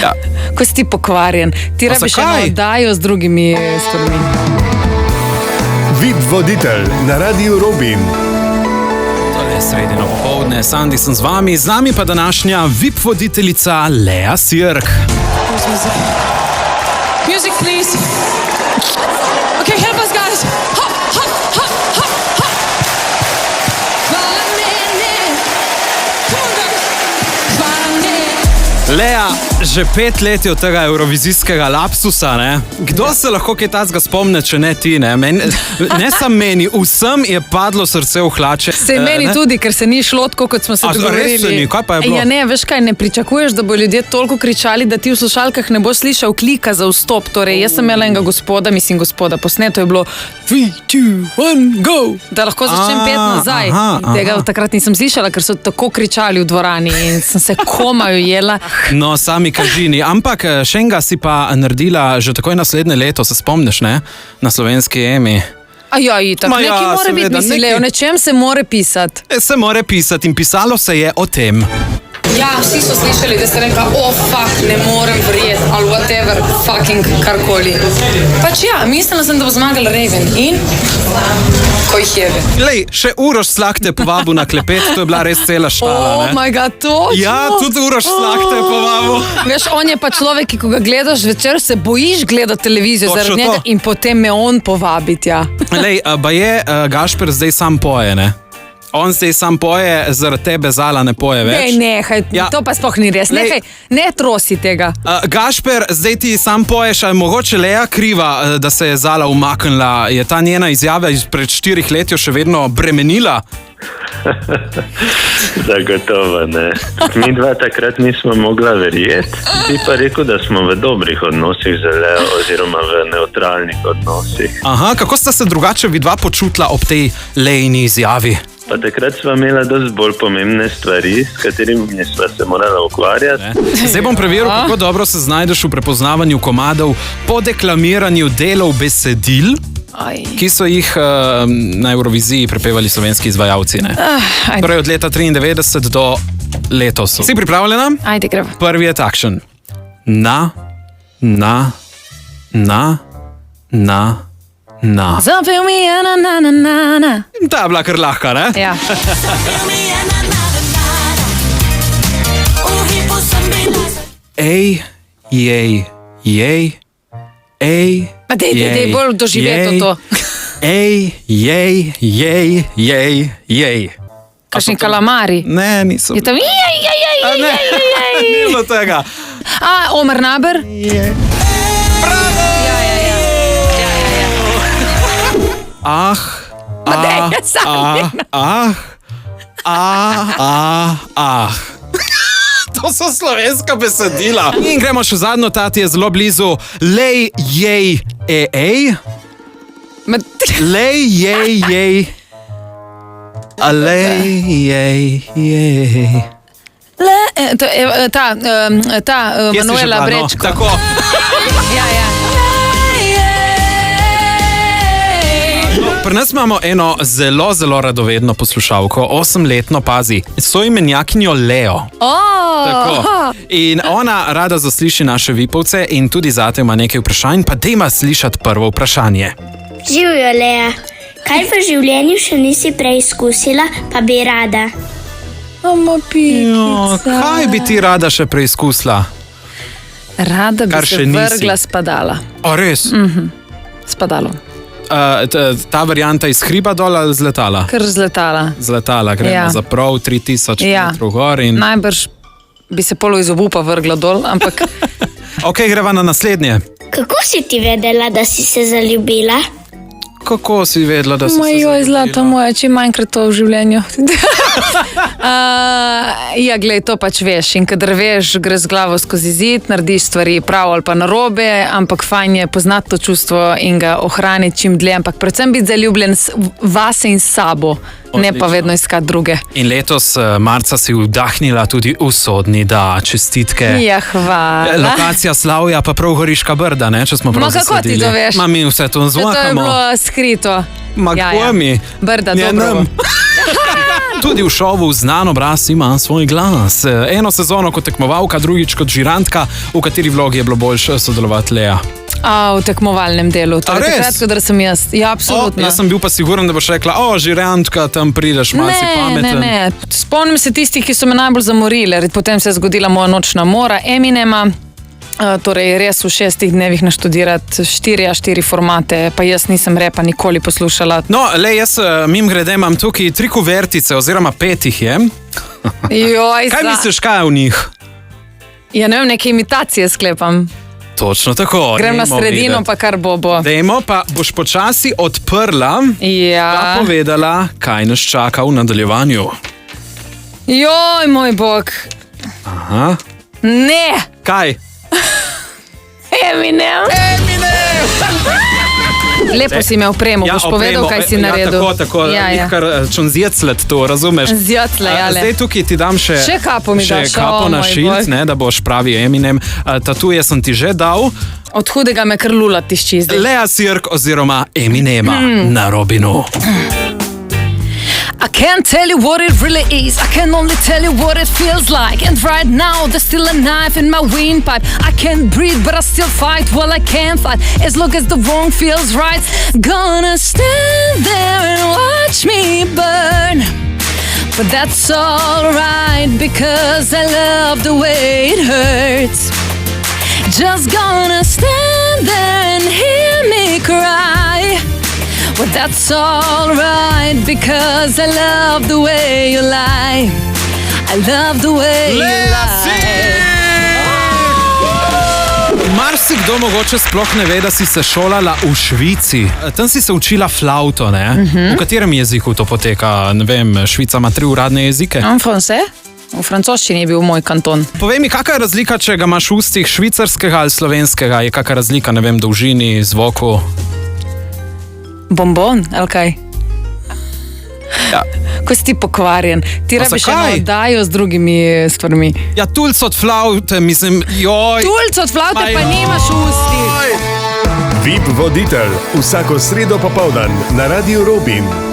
Ja. Ko si ti pokvarjen, ti rabiš eno oddajo z drugimi stvarmi. VIP voditelj na Radiu Robin. Sredino popovdne, Sandi sem z vami, z nami pa današnja VIP voditeljica Lea Sirk. Music, please. Okay, help us, guys. Ha, ha, ha, ha, ha. Come on, guys. Lea, že 5 let je od tega eurovizijskega lapsusa, ne? Kdo se lahko kaj tazga spomne, če ne ti, ne? Ne sam meni, vsem je padlo srce v hlače. Se meni tudi, ker se ni šlo tako, kot smo se dogovorili. Res se ni, kaj pa je bilo? Ja, ne, veš kaj, ne pričakuješ, da bo ljudje toliko kričali, da ti v slušalkah ne bo slišal klika za vstop. Torej, jaz sem imela enega gospoda, posneto je bilo 3, 2, 1, go! Da lahko začnem pet nazaj. Tega takrat nisem slišala, ker so tako kričali v dvorani in sem se komaj ujela. No, sami kažini. Ampak Šenga si pa naredila že takoj naslednje leto, se spomniš, ne? Na slovenski EMI. Itak, nekaj mora biti, misli, o nečem se more pisati. Se more pisati in pisalo se je o tem. Ja, vsi so slišali, da ste rekla, fuck, ne morem verjeti, ali whatever, fucking karkoli. Pač ja, mislila sem, da bo zmagala Raven in ko jih jebe. Lej, še Uroš Slak te povabil na klepet, to je bila res cela šala, ne? Oh my god, točno! Ja, tudi Uroš Slak te povabil. Veš, on je pa človek, ki ko ga gledaš večer, se bojiš gledati televizijo zaradi njega in potem me on povabiti, ja. Lej, je Gašper zdaj sam poje, ne? On zdaj sam poje, zaradi tebe Zala ne poje več. Nehaj, to pa sploh ni res. Nehaj, ne trosi tega. Gašper, zdaj ti sam poješ, ali mogoče Lea kriva, da se je Zala umaknila? Je ta njena izjava izpred 4 let jo še vedno bremenila? Zagotovo ne. Mi dva takrat nismo mogla verjeti. Ti pa rekel, da smo v dobrih odnosih z Leo oziroma v neutralnih odnosih. Aha, kako sta se drugače vidva počutila ob tej Leini izjavi? Pa takrat sva imela dosti bolj pomembne stvari, s katerimi sva se morala ukvarjati. Zdaj bom preveril, kako dobro se znajdeš v prepoznavanju komadov po deklamiranju delov besedil, ki so jih na Euroviziji prepevali slovenski izvajalci. Torej od leta 1993 do letos. Si pripravljena? Ajde, gremo. Prvi je takšen. Na. Zapel mi je na. Ta je bila kar lahka, ne? Ja. Ej. Pa dej bolj doživeto to. Jej. Kakšni kalamari. Ne, niso. Je tam Ne, ni bilo tega. Omer Naber. Bravo! To so slovenska besedila. In gremo še zadnjo, ta ti je zelo blizu. Lej, jej, ej. Lej, jej. Lej, jej. Ta Manuela Brečko. Tako. Ja. Pri nas imamo eno zelo, zelo radovedno poslušalko, 8-letno, pazi, soimenjakinjo Leo. Tako. In ona rada zasliši naše vipovce in tudi zate ima nekaj vprašanj, pa dejma slišati prvo vprašanje. Živjo, Lea. Kaj v življenju še nisi preizkusila, pa bi rada? Pikica. Kaj bi ti rada še preizkusila? Rada bi se vrgla spadala. O, res? Spadalo. Ta varianta iz hriba dol ali z letala? Kar z letala. Z letala, gremo za prav 3000 metrov gor in... Najbrž bi se polo iz obupa vrgla dol, ampak... Ok, greva na naslednje. Kako si ti vedela, da si se zaljubila? Kako si vedela, da si se zaljubila? Zlata moja, čim manjkrat to v življenju. Ja, glej, to pač veš. In kadar veš, greš z glavo skozi zid, narediš stvari prav ali pa narobe, ampak fajn je poznati to čustvo in ga ohraniti čim dlje. Ampak predvsem biti zaljubljen vase in s sabo, ne pa vedno iskati druge. In letos marca si vdahnila tudi usodni, da, čestitke. Ja, hvala. Lokacija Slavja pa prav Goriška Brda, ne, če smo prav zasledili. Kako ti to veš? Mi vse to zmakamo. To je bilo skrito. Kako mi? Brda, dobro. Tudi v šovu Znan obraz ima svoj glas. Eno sezono kot tekmovalka, drugič kot žirantka, v kateri vlogi je bilo boljše sodelovati Lea? V tekmovalnem delu. Takrat, kadar sem jaz. Ja, absolutno. Jaz sem bil pa siguren, da boš rekla, žirantka, tam prideš, malo si pameten. Ne. Spomnim se tistih, ki so me najbolj zamorili. Potem se je zgodila moja nočna mora Eminema. Torej, res v 6 dnevih naštudirati 4 formate, pa jaz nisem repa nikoli poslušala. No, jaz mimogrede imam tukaj 3 kuvertice, oziroma 5 jih je. Kaj misliš, kaj je v njih? Ja, ne vem, neke imitacije sklepam. Točno tako. Grem na sredino, pa kar bo. Dajmo, pa boš počasi odprla, pa povedala, kaj nas čaka v nadaljevanju. Joj, moj bog. Aha. Ne! Kaj? Eminem! Lepo si me opremo, boš povedal, kaj si naredil. Tako, kar čon zjeclet to, razumeš? Zjecle, jale. Zdaj tukaj ti dam še kapo mi daš, kapo na šilt, da boš pravi Eminem. Tatuje sem ti že dal. Od hudega me kar lula tišči zdaj. Lea Sirk oziroma Eminema na Robinu. I can't tell you what it really is. I can only tell you what it feels like. And right now there's still a knife in my windpipe. I can't breathe but I still fight. Well, I can't fight as long as the wrong feels right. Gonna stand there and watch me burn. But that's alright because I love the way it hurts. Just gonna stand there and hear me cry. But that's alright because I love the way you lie. I love the way you lie. Marsikdo mogoče sploh ne ve, da si se šolala v Švici. Tam si se učila flauto, ne? V katerem jeziku to poteka? Ne vem, Švica ima 3 uradne jezike. En français? V francoščini je bil moj kanton. Povej mi, kakšna je razlika, če ga imaš v ustih švicarskega ali slovenskega? Je kakšna razlika, ne vem, dolžini, zvoku? Bonbon, ali kaj? Ja. Ko si ti pokvarjen, ti rabiš eno oddajo z drugimi stvarmi. Ja, tulc od flaute, mislim, joj. Tulc od flaute pa nimaš v ustih. VIP voditelj, vsako sredo popoldan na Radiu Robin.